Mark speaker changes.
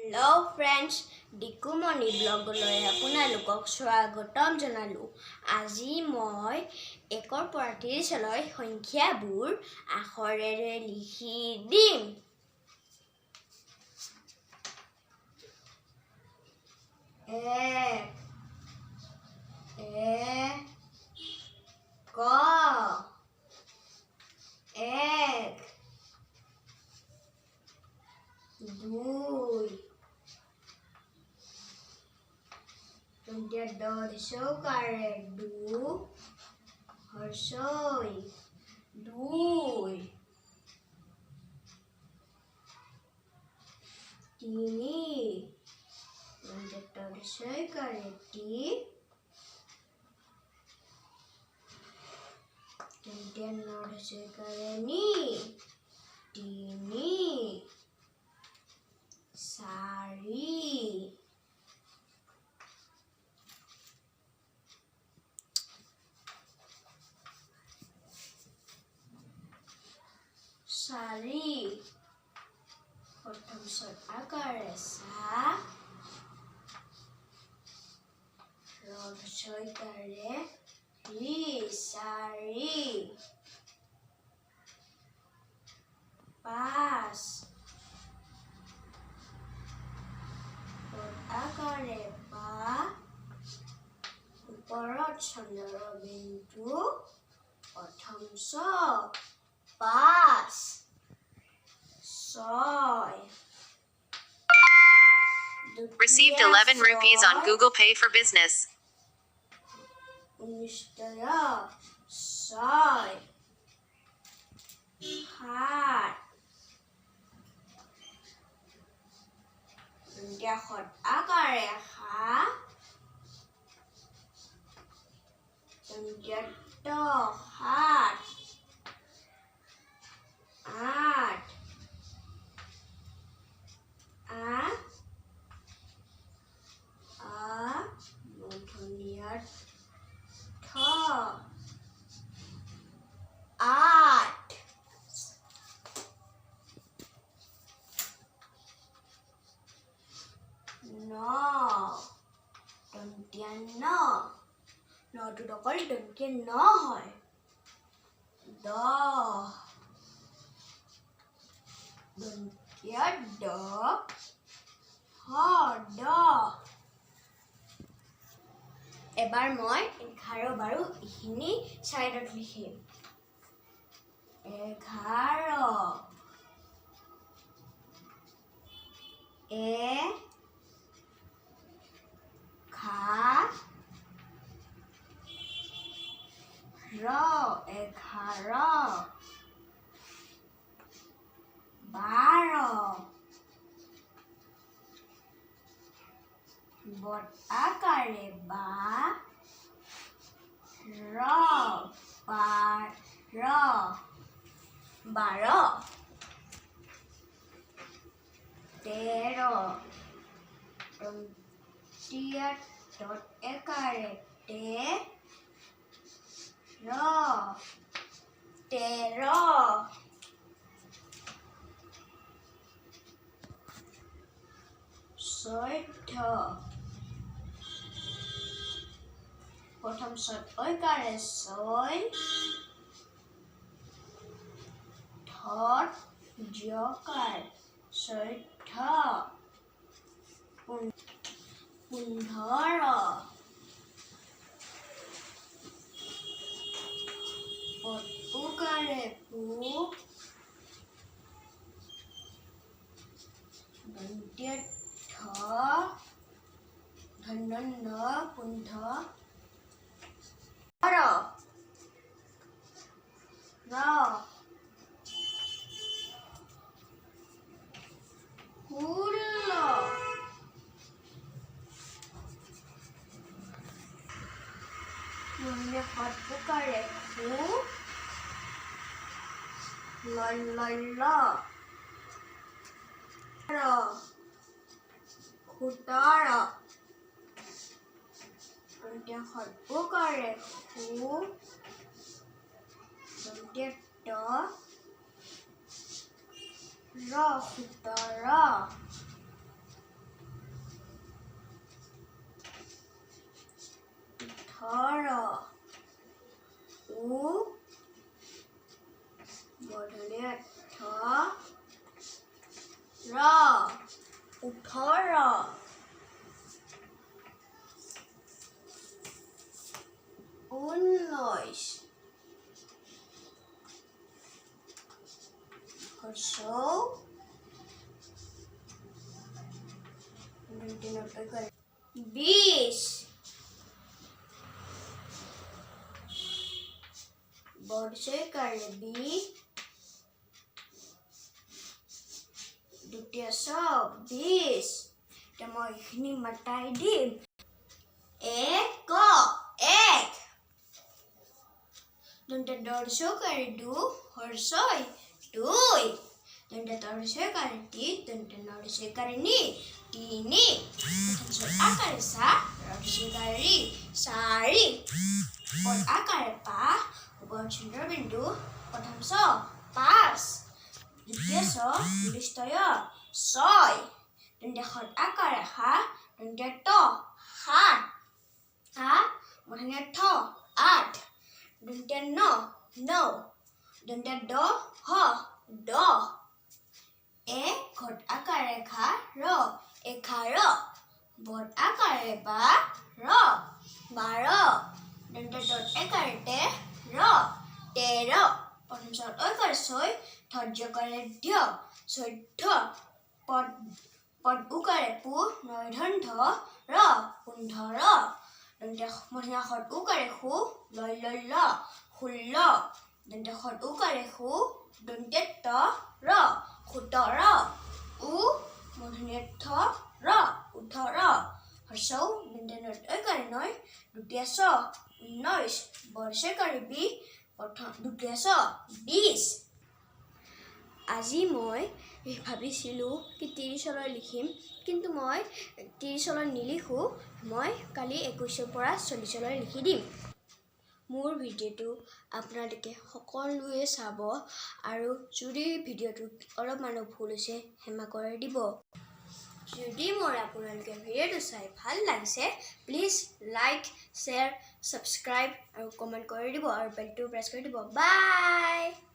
Speaker 1: Hello friends, Dikumoni blogলৈ আপোনালোকক স্বাগতম জনালো। আজি মই 1ৰ পৰা 30 লৈ সংখ্যাবোৰ আখৰেৰে লিখি দিম। Dosokare du horsoi dui tini dosokare ti dosokare ni tini sari Sari প্ৰথম আকাৰে সা ৰস্বইকাৰে ৰি সাৰি পাঁচ আকাৰে পা ওপৰত চন্দ্ৰ বিন্দু প্ৰথম ছ পাঁচ
Speaker 2: Received 11 rupees on Google Pay for business.
Speaker 1: 19 আকাৰে হা সাত আঠ নটো অকল দন্তীয়া ন হয় দন্তীয়া দ এবাৰ মই 11 বাৰু ইখিনি সাইডত লিখিম 11 বট আকাৰে বা বাৰ 13 দত একাৰে তেৰ 14 প্ৰথম ঐকাৰে ছয় ধত জকাৰ 14 পটুকাৰে পু দন্তীয়া ধ ধন্য 15 পটুকাৰে খু লল 17 পটুকাৰে খু দন্তীয়া ত 17 উ বৰ্ধনীয় ঠ ৰ 18 19 হৰ্ষৌ 20 বৰ্ষেকাৰে বি দ্বিতীয় ছ 20 এতিয়া মই এইখিনি মাতাই দিম এক দন্তে দৰ্শকাৰে দু হৰ্ষই 2 দন্তে তৰ্শকাৰে তি দন্তে নৰ্শকাৰে নি 3 প্ৰথম আকাৰে সা ৰস্যকাৰে ৰি 4 পদ আকাৰে পা উপচন্দ্ৰ বিন্দু প্ৰথম ছ 5 দ্বিতীয় ছ বিস্তয় 6 দন্তে হত আকাৰে হা দন্তে ত 7 মধ্যমীয়া ঠ 8 দন্তে ন 9 দন্তে দ হ 10 ঘট আকাৰে খা ৰ 11 বদ আকাৰে বা ৰ 12 দন্তে দত একাৰে তে ৰ 13 প্ৰথম ছত ঐকাৰ ছয় ধৰ্যকাৰে ধ্য 14 পদ উকাৰে পু নৈধন্থ ৰ 15 দন্তে মধ্যমীয়া হত উকাৰে হু লৈ ল 16 দন্তে হত উকাৰে হু দন্তে ত ৰ 17 উ মধ্যমীয়া থ ৰ 18 হৰ্ষৌ দন্তে নত ঐকাৰে নয় দ্বিতীয় ছ 19 বৰ্ষেকাৰে বি প্ৰথম দ্বিতীয় ছ 20 আজি মই ভাবিছিলোঁ কি 30 লিখিম কিন্তু মই 30 নিলিখোঁ মই কালি 21 পৰা 40 লিখি দিম মোৰ ভিডিঅ'টো আপোনালোকে সকলোৱে চাব আৰু যদি ভিডিঅ'টোত অলপমানো ভুল হৈছে ক্ষমা কৰি দিব যদি মোৰ আপোনালোকে ভিডিঅ'টো চাই ভাল লাগিছে প্লিজ লাইক শ্বেয়াৰ ছাবস্ক্ৰাইব আৰু কমেণ্ট কৰি দিব আৰু বেলটো প্ৰেছ কৰি দিব বাই